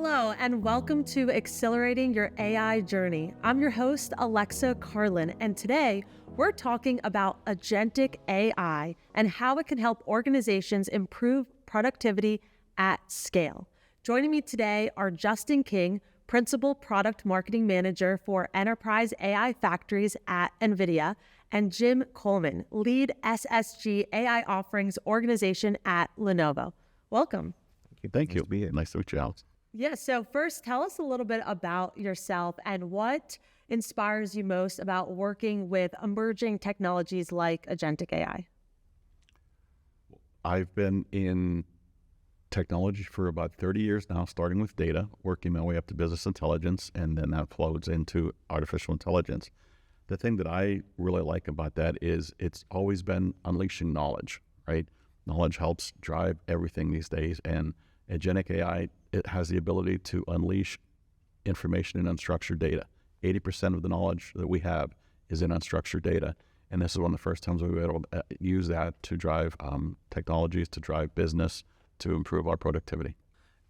Hello, and welcome to Accelerating Your AI Journey. I'm your host, Alexa Carlin, and today we're talking about Agentic AI and how it can help organizations improve productivity at scale. Joining me today are Justin King, Principal Product Marketing Manager for Enterprise AI Factories at NVIDIA, and Jim Coleman, Lead SSG AI Offerings Organization at Lenovo. Welcome. Thank you. Nice to meet you, Alex. Yeah, so first, tell us a little bit about yourself and what inspires you most about working with emerging technologies like Agentic AI. I've been in technology for about 30 years now, starting with data, working my way up to business intelligence, and then that flows into artificial intelligence. The thing that I really like about that is it's always been unleashing knowledge, right? Knowledge helps drive everything these days, and Agentic AI, it has the ability to unleash information in unstructured data. 80% of the knowledge that we have is in unstructured data. And this is one of the first times we were able to use that to drive technologies, to drive business, to improve our productivity.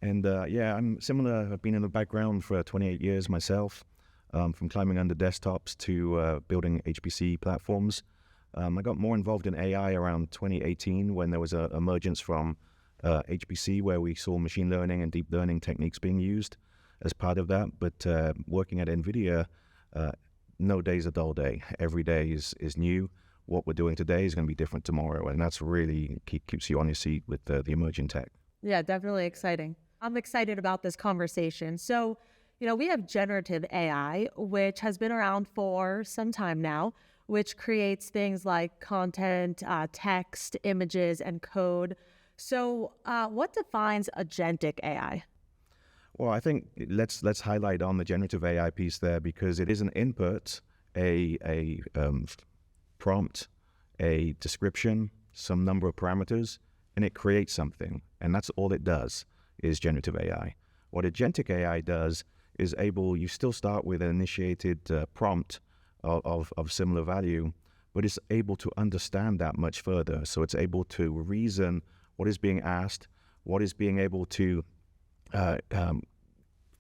And I'm similar. I've been in the background for 28 years myself, from climbing under desktops to building HPC platforms. I got more involved in AI around 2018 when there was an emergence from HPC, where we saw machine learning and deep learning techniques being used as part of that. But working at NVIDIA, no day's a dull day. Every day is new. What we're doing today is going to be different tomorrow, and that's really keeps you on your seat with the emerging tech. Yeah, definitely exciting. I'm excited about this conversation. So, we have generative AI, which has been around for some time now, which creates things like content, text, images, and code. So what defines Agentic AI? Well, I think let's highlight on the generative AI piece there, because it is an input, a prompt, a description, some number of parameters, and it creates something. And that's all it does is generative AI. What Agentic AI does is you still start with an initiated prompt of similar value, but it's able to understand that much further. So it's able to reason what is being asked, what is being able to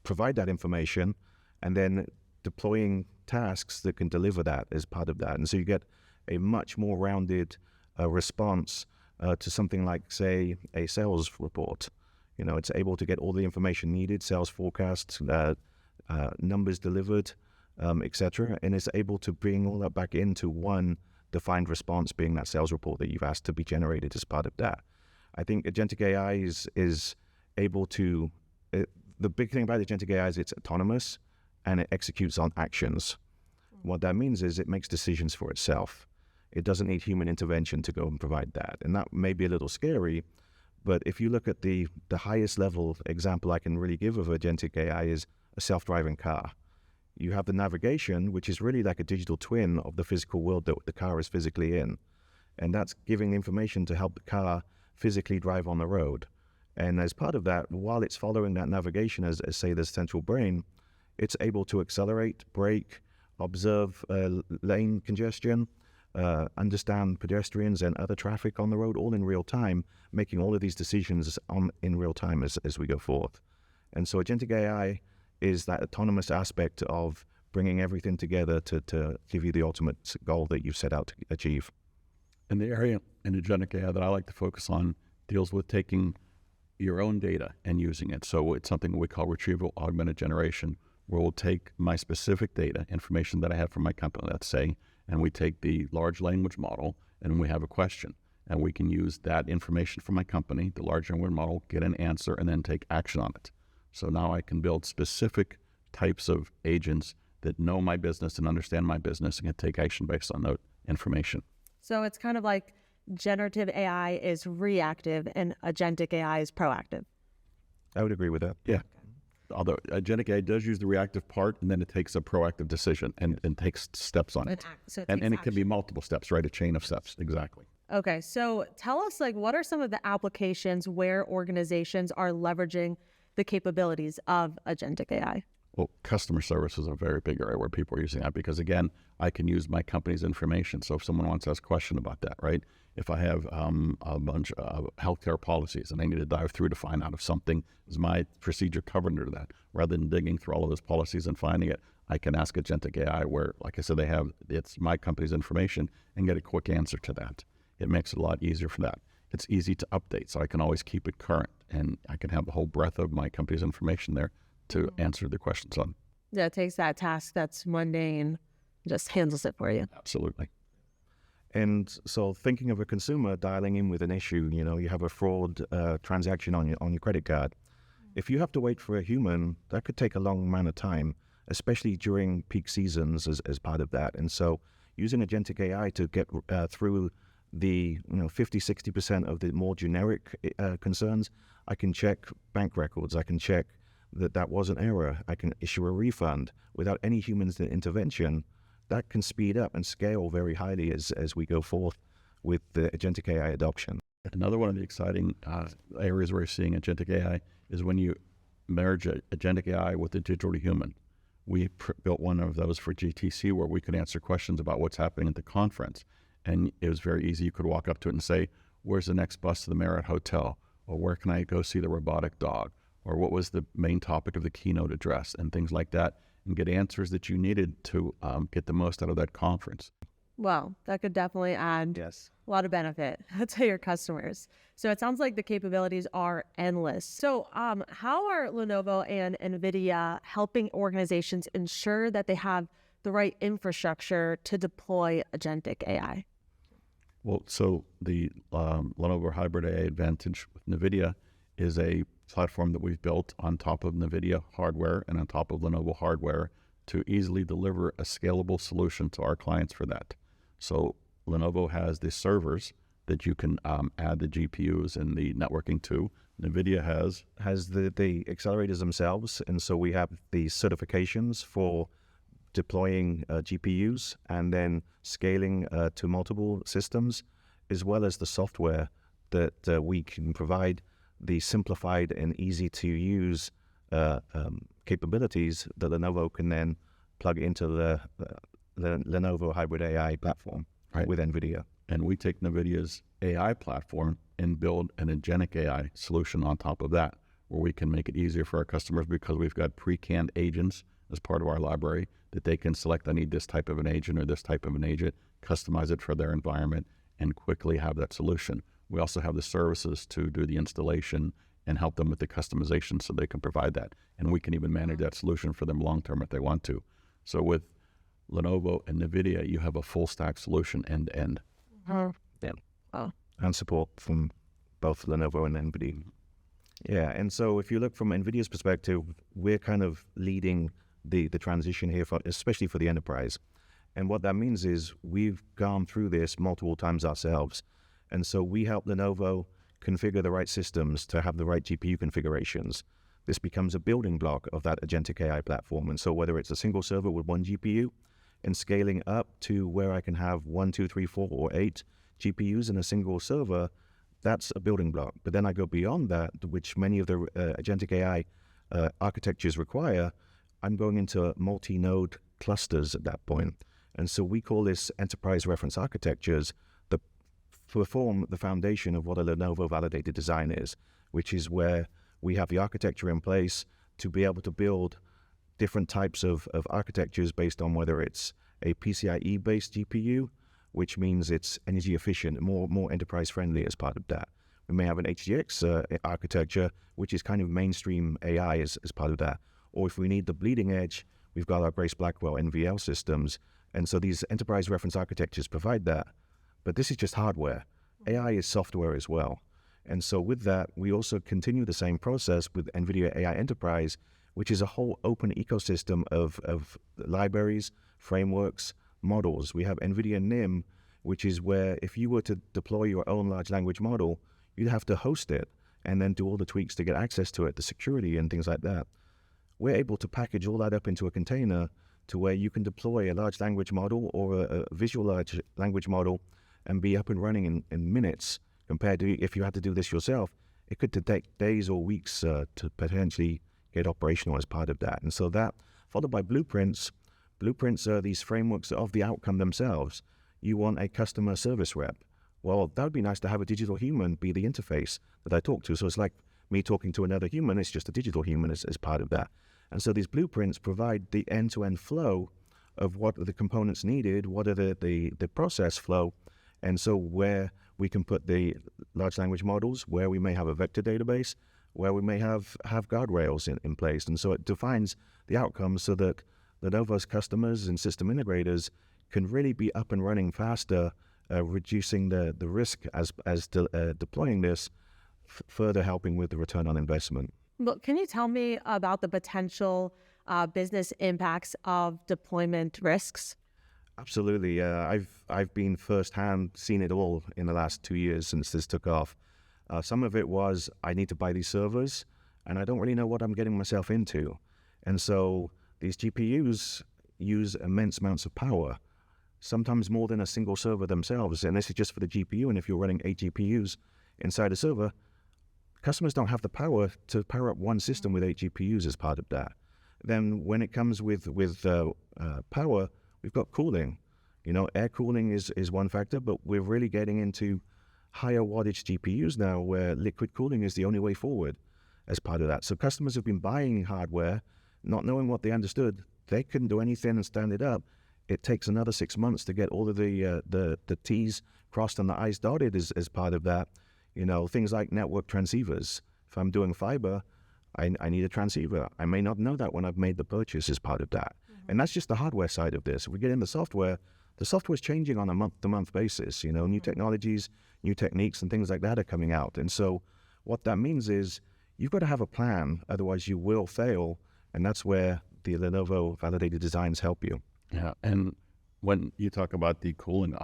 provide that information, and then deploying tasks that can deliver that as part of that. And so you get a much more rounded response to something like, say, a sales report. It's able to get all the information needed, sales forecasts, numbers delivered, etc. And it's able to bring all that back into one defined response, being that sales report that you've asked to be generated as part of that. I think Agentic AI is able to, the big thing about Agentic AI is it's autonomous and it executes on actions. What that means is it makes decisions for itself. It doesn't need human intervention to go and provide that. And that may be a little scary, but if you look at the highest level example I can really give of Agentic AI is a self-driving car. You have the navigation, which is really like a digital twin of the physical world that the car is physically in. And that's giving information to help the car physically drive on the road. And as part of that, while it's following that navigation as say, the central brain, it's able to accelerate, brake, observe lane congestion, understand pedestrians and other traffic on the road, all in real time, making all of these decisions in real time as we go forth. And so Agentic AI is that autonomous aspect of bringing everything together to give you the ultimate goal that you've set out to achieve. And the area in Agentic AI that I like to focus on deals with taking your own data and using it. So it's something we call retrieval augmented generation, where we'll take my specific data, information that I have from my company, let's say, and we take the large language model and we have a question. And we can use that information from my company, the large language model, get an answer, and then take action on it. So now I can build specific types of agents that know my business and understand my business and can take action based on that information. So it's kind of like generative AI is reactive and Agentic AI is proactive. I would agree with that. Yeah. Although Agentic AI does use the reactive part, and then it takes a proactive decision and takes steps on it. And it can be multiple steps, right? A chain of steps. Exactly. Okay. So tell us, what are some of the applications where organizations are leveraging the capabilities of Agentic AI? Well, customer service is a very big area where people are using that because, again, I can use my company's information. So if someone wants to ask a question about that, right? If I have a bunch of healthcare policies and I need to dive through to find out if something is my procedure covered under that, rather than digging through all of those policies and finding it, I can ask Agentic AI where, like I said, it's my company's information and get a quick answer to that. It makes it a lot easier for that. It's easy to update, so I can always keep it current, and I can have the whole breadth of my company's information there to answer the questions on. Yeah, it takes that task that's mundane, just handles it for you. Absolutely. And so thinking of a consumer dialing in with an issue, you have a fraud transaction on your credit card. If you have to wait for a human, that could take a long amount of time, especially during peak seasons as part of that. And so using Agentic AI to get through the 50-60% of the more generic concerns, I can check bank records, I can check that was an error, I can issue a refund without any human intervention. That can speed up and scale very highly as we go forth with the Agentic AI adoption. Another one of the exciting areas where we're seeing Agentic AI is when you merge Agentic AI with the digital to human. We built one of those for GTC where we could answer questions about what's happening at the conference. And it was very easy. You could walk up to it and say, where's the next bus to the Marriott Hotel? Or where can I go see the robotic dog? Or what was the main topic of the keynote address? And things like that. And get answers that you needed to get the most out of that conference. Well, that could definitely add a lot of benefit to your customers. So it sounds like the capabilities are endless. So how are Lenovo and NVIDIA helping organizations ensure that they have the right infrastructure to deploy Agentic AI? Well, so the Lenovo Hybrid AI Advantage with NVIDIA is a platform that we've built on top of NVIDIA hardware and on top of Lenovo hardware to easily deliver a scalable solution to our clients for that. So Lenovo has the servers that you can add the GPUs and the networking to. NVIDIA has the accelerators themselves, and so we have the certifications for deploying GPUs and then scaling to multiple systems, as well as the software that we can provide the simplified and easy to use capabilities that Lenovo can then plug into the Lenovo Hybrid AI platform with NVIDIA. And we take NVIDIA's AI platform and build an Agentic AI solution on top of that, where we can make it easier for our customers because we've got pre-canned agents as part of our library that they can select, I need this type of an agent or this type of an agent, customize it for their environment, and quickly have that solution. We also have the services to do the installation and help them with the customization so they can provide that. And we can even manage that solution for them long-term if they want to. So with Lenovo and NVIDIA, you have a full stack solution end-to-end. And support from both Lenovo and NVIDIA. Yeah, and so if you look from NVIDIA's perspective, we're kind of leading the transition here, especially for the enterprise. And what that means is we've gone through this multiple times ourselves. And so we help Lenovo configure the right systems to have the right GPU configurations. This becomes a building block of that Agentic AI platform. And so whether it's a single server with one GPU and scaling up to where I can have 1, 2, 3, 4, or 8 GPUs in a single server, that's a building block. But then I go beyond that, which many of the Agentic AI architectures require. I'm going into multi-node clusters at that point. And so we call this enterprise reference architectures that perform the foundation of what a Lenovo validated design is, which is where we have the architecture in place to be able to build different types of architectures based on whether it's a PCIe-based GPU, which means it's energy efficient, more enterprise friendly as part of that. We may have an HGX architecture, which is kind of mainstream AI as part of that. Or if we need the bleeding edge, we've got our Grace Blackwell NVL systems. And so these enterprise reference architectures provide that. But this is just hardware. AI is software as well. And so with that, we also continue the same process with NVIDIA AI Enterprise, which is a whole open ecosystem of libraries, frameworks, models. We have NVIDIA NIM, which is where if you were to deploy your own large language model, you'd have to host it and then do all the tweaks to get access to it, the security and things like that. We're able to package all that up into a container to where you can deploy a large language model or a visual large language model and be up and running in minutes, compared to if you had to do this yourself, it could take days or weeks to potentially get operational as part of that. And so that, followed by blueprints. Blueprints are these frameworks of the outcome themselves. You want a customer service rep Well, that would be nice to have a digital human be the interface that I talk to. So it's like me talking to another human. It's just a digital human as part of that. And so these blueprints provide the end-to-end flow of what are the components needed, what are the process flow, and so where we can put the large language models, where we may have a vector database, where we may have guardrails in place. And so it defines the outcomes so that Lenovo's customers and system integrators can really be up and running faster, reducing the risk as deploying this, further helping with the return on investment. Well, can you tell me about the potential business impacts of deployment risks? Absolutely. I've been firsthand seen it all in the last 2 years since this took off. Some of it was I need to buy these servers, and I don't really know what I'm getting myself into. And so these GPUs use immense amounts of power, sometimes more than a single server themselves. And this is just for the GPU. And if you're running 8 GPUs inside a server, customers don't have the power to power up one system with 8 GPUs as part of that. Then when it comes with power, we've got cooling. Air cooling is one factor, but we're really getting into higher wattage GPUs now where liquid cooling is the only way forward as part of that. So customers have been buying hardware, not knowing what they understood. They couldn't do anything and stand it up. It takes another 6 months to get all of the T's crossed and the I's dotted as part of that. Things like network transceivers. If I'm doing fiber, I need a transceiver. I may not know that when I've made the purchase as part of that. Mm-hmm. And that's just the hardware side of this. If we get in the software's changing on a month-to-month basis. New technologies, new techniques, and things like that are coming out. And so what that means is you've got to have a plan, otherwise you will fail. And that's where the Lenovo validated designs help you. Yeah, and when you talk about the cooling,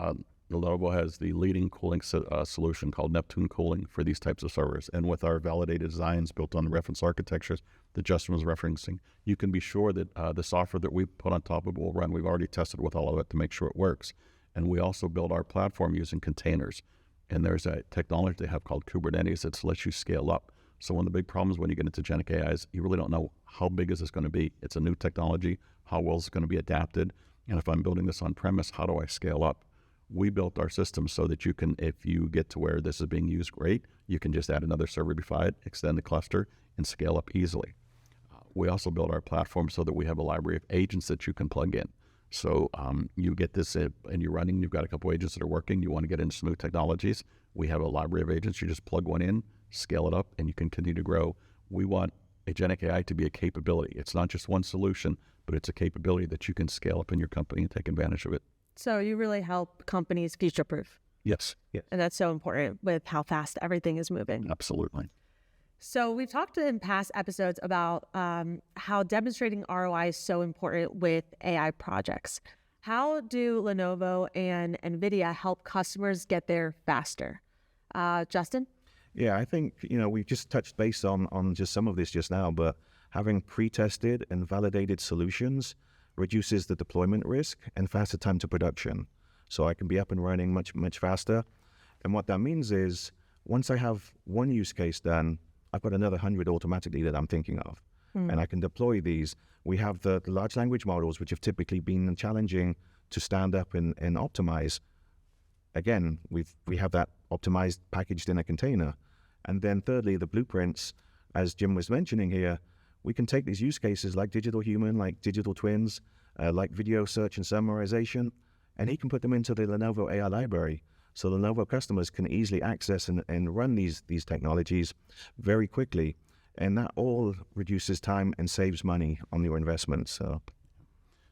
Lenovo has the leading cooling solution called Neptune Cooling for these types of servers. And with our validated designs built on reference architectures that Justin was referencing, you can be sure that the software that we put on top of it will run. We've already tested with all of it to make sure it works. And we also build our platform using containers. And there's a technology they have called Kubernetes that lets you scale up. So one of the big problems when you get into Agentic AI is you really don't know how big is this going to be. It's a new technology. How well is it going to be adapted? And if I'm building this on premise, how do I scale up? We built our system so that you can, if you get to where this is being used great, you can just add another server beside it, extend the cluster, and scale up easily. We also built our platform so that we have a library of agents that you can plug in. So you get this and you're running, you've got a couple agents that are working, you want to get into some new technologies. We have a library of agents, you just plug one in, scale it up, and you can continue to grow. We want Agentic AI to be a capability. It's not just one solution, but it's a capability that you can scale up in your company and take advantage of it. So you really help companies future-proof. Yes. And that's so important with how fast everything is moving. Absolutely. So we've talked in past episodes about how demonstrating ROI is so important with AI projects. How do Lenovo and NVIDIA help customers get there faster? Justin? Yeah, I think, we've just touched base on just some of this just now, but having pre-tested and validated solutions reduces the deployment risk and faster time to production. So I can be up and running much, much faster. And what that means is once I have one use case done, I've got another 100 automatically that I'm thinking of. And I can deploy these. We have the large language models, which have typically been challenging to stand up and optimize. Again, we have that optimized packaged in a container. And then thirdly, the blueprints, as Jim was mentioning here, we can take these use cases like digital human, like digital twins, like video search and summarization, and he can put them into the Lenovo AI library. So Lenovo customers can easily access and run these technologies very quickly. And that all reduces time and saves money on your investment. So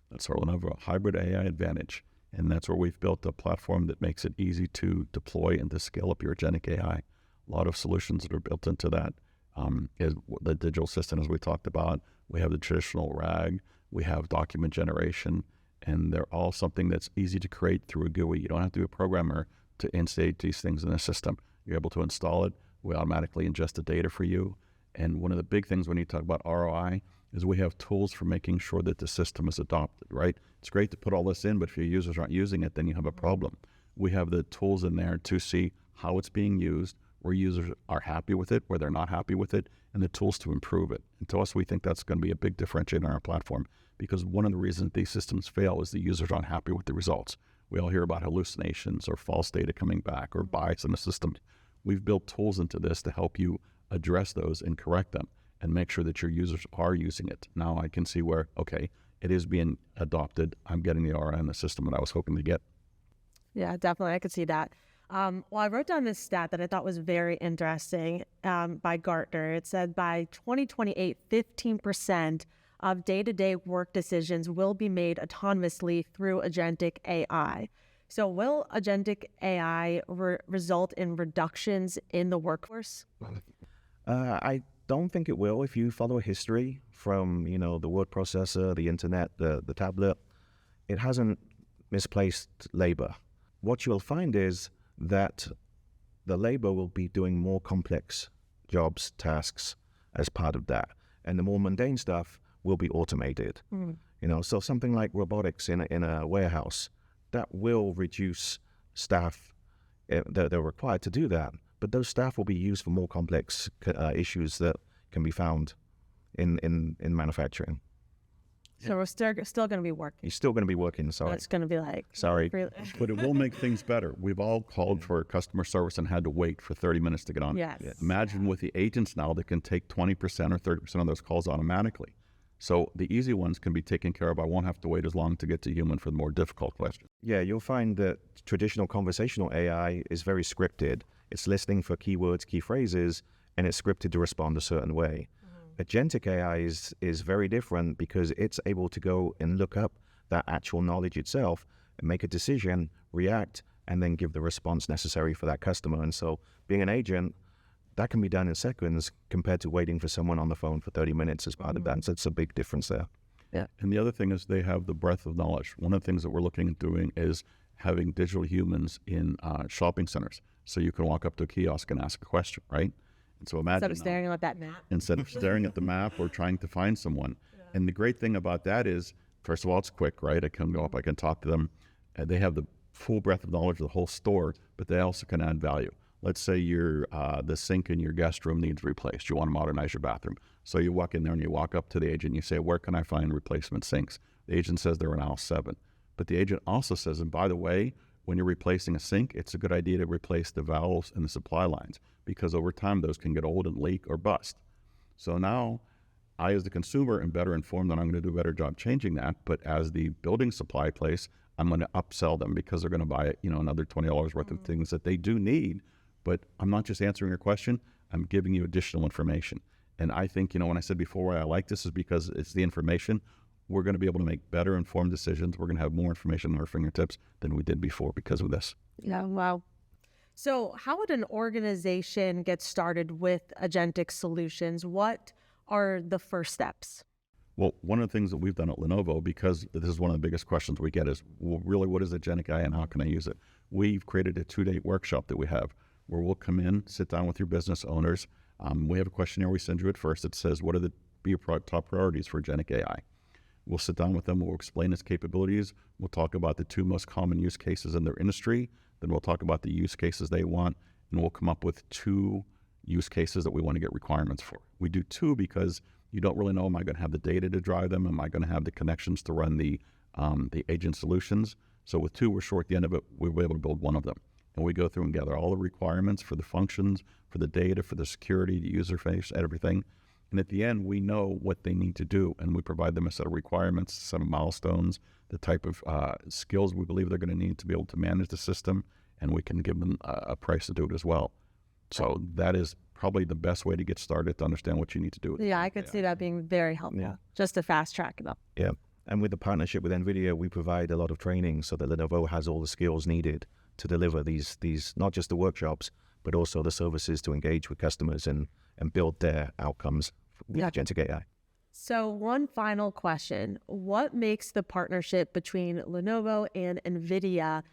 that's our Lenovo Hybrid AI Advantage. And that's where we've built a platform that makes it easy to deploy and to scale up your Agentic AI. A lot of solutions that are built into that. Is the digital assistant, as we talked about. We have the traditional RAG. We have document generation. And they're all something that's easy to create through a GUI. You don't have to be a programmer to instate these things in a system. You're able to install it. We automatically ingest the data for you. And one of the big things when you talk about ROI is we have tools for making sure that the system is adopted, right? It's great to put all this in, but if your users aren't using it, then you have a problem. We have the tools in there to see how it's being used, where users are happy with it, where they're not happy with it, and the tools to improve it. And to us, we think that's going to be a big differentiator in our platform, because one of the reasons these systems fail is the users aren't happy with the results. We all hear about hallucinations or false data coming back or bias in the system. We've built tools into this to help you address those and correct them and make sure that your users are using it. Now I can see where, okay, it is being adopted. I'm getting the ROI in the system that I was hoping to get. Yeah, definitely. I could see that. Well, I wrote down this stat that I thought was very interesting by Gartner. It said by 2028, 15% of day-to-day work decisions will be made autonomously through agentic AI. So will agentic AI result in reductions in the workforce? I don't think it will. If you follow history from, the word processor, the internet, the tablet, it hasn't misplaced labor. What you'll find is that the labor will be doing more complex jobs, tasks as part of that. And the more mundane stuff will be automated. So something like robotics in a warehouse, that will reduce staff. They're required to do that. But those staff will be used for more complex issues that can be found in manufacturing. So we're still going to be working. You're still going to be working, sorry. It's going to be like... Sorry. But it will make things better. We've all called for customer service and had to wait for 30 minutes to get on. Yes. Imagine with the agents now that can take 20% or 30% of those calls automatically. So the easy ones can be taken care of. I won't have to wait as long to get to human for the more difficult questions. Yeah, you'll find that traditional conversational AI is very scripted. It's listening for keywords, key phrases, and it's scripted to respond a certain way. Agentic AI is very different because it's able to go and look up that actual knowledge itself and make a decision, react, and then give the response necessary for that customer. And so being an agent, that can be done in seconds compared to waiting for someone on the phone for 30 minutes as part of that. So it's a big difference there. Yeah. And the other thing is they have the breadth of knowledge. One of the things that we're looking at doing is having digital humans in shopping centers. So you can walk up to a kiosk and ask a question, right? And so imagine Instead of staring at that map. Instead of staring at the map or trying to find someone. And the great thing about that is, first of all, it's quick, right? I can go up, I can talk to them. They have the full breadth of knowledge of the whole store, but they also can add value. Let's say the sink in your guest room needs replaced. You want to modernize your bathroom. So you walk in there and you walk up to the agent and you say, where can I find replacement sinks? The agent says they're in aisle 7. But the agent also says, and by the way, when you're replacing a sink, it's a good idea to replace the valves and the supply lines because over time those can get old and leak or bust. So now I, as the consumer, am better informed that I'm going to do a better job changing that. But as the building supply place, I'm going to upsell them because they're going to buy another $20 worth of things that they do need. But I'm not just answering your question, I'm giving you additional information. And I think, when I said before why I like this is because it's the information. We're going to be able to make better informed decisions. We're going to have more information at our fingertips than we did before because of this. Yeah, wow. So how would an organization get started with agentic solutions? What are the first steps? Well, one of the things that we've done at Lenovo, because this is one of the biggest questions we get is, well, really, what is agentic AI and how can I use it? We've created a 2-day workshop that we have where we'll come in, sit down with your business owners. We have a questionnaire we send you at first that says, what are your top priorities for agentic AI? We'll sit down with them, we'll explain its capabilities, we'll talk about the 2 most common use cases in their industry, then we'll talk about the use cases they want, and we'll come up with 2 use cases that we want to get requirements for. We do 2 because you don't really know, am I going to have the data to drive them? Am I going to have the connections to run the agent solutions? So with 2, we're sure at the end of it, we'll be able to build one of them. And we go through and gather all the requirements for the functions, for the data, for the security, the user face, everything. And at the end, we know what they need to do, and we provide them a set of requirements, a set of milestones, the type of skills we believe they're going to need to be able to manage the system, and we can give them a price to do it as well. So that is probably the best way to get started to understand what you need to do. Yeah, I could see that being very helpful, just to fast track it up. Yeah, and with the partnership with NVIDIA, we provide a lot of training so that Lenovo has all the skills needed to deliver these not just the workshops, but also the services to engage with customers and build their outcomes with agentic AI. So one final question. What makes the partnership between Lenovo and NVIDIA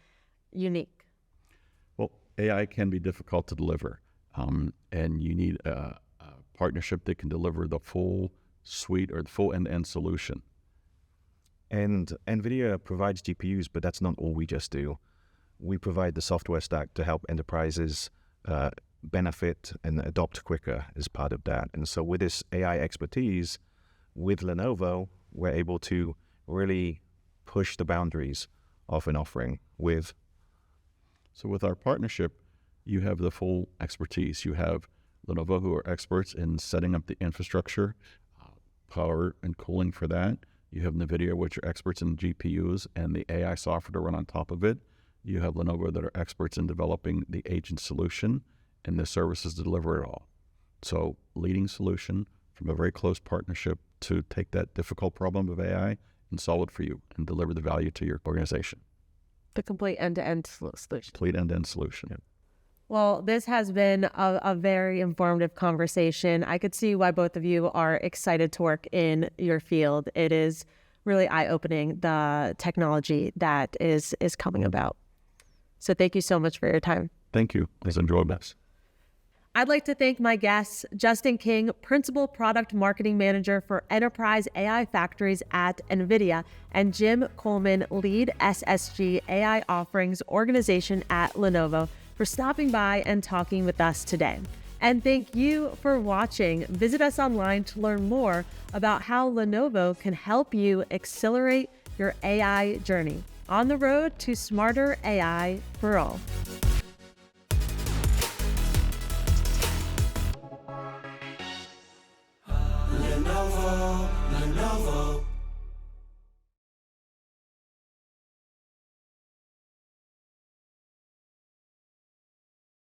unique? Well, AI can be difficult to deliver, and you need a partnership that can deliver the full suite or the full end-to-end solution. And NVIDIA provides GPUs, but that's not all we just do. We provide the software stack to help enterprises benefit and adopt quicker as part of that. And so with this AI expertise, with Lenovo, we're able to really push the boundaries of an offering with? So with our partnership, you have the full expertise. You have Lenovo, who are experts in setting up the infrastructure, power and cooling for that. You have NVIDIA, which are experts in GPUs and the AI software to run on top of it. You have Lenovo that are experts in developing the agent solution and the services to deliver it all. So leading solution from a very close partnership to take that difficult problem of AI and solve it for you and deliver the value to your organization. The complete end-to-end solution. Complete end-to-end solution. Yeah. Well, this has been a very informative conversation. I could see why both of you are excited to work in your field. It is really eye-opening, the technology that is coming about. So thank you so much for your time. Thank you. It's enjoyable. I'd like to thank my guests, Justin King, Principal Product Marketing Manager for Enterprise AI Factories at NVIDIA, and Jim Coleman, Lead SSG AI Offerings Organization at Lenovo, for stopping by and talking with us today. And thank you for watching. Visit us online to learn more about how Lenovo can help you accelerate your AI journey on the road to smarter AI for all.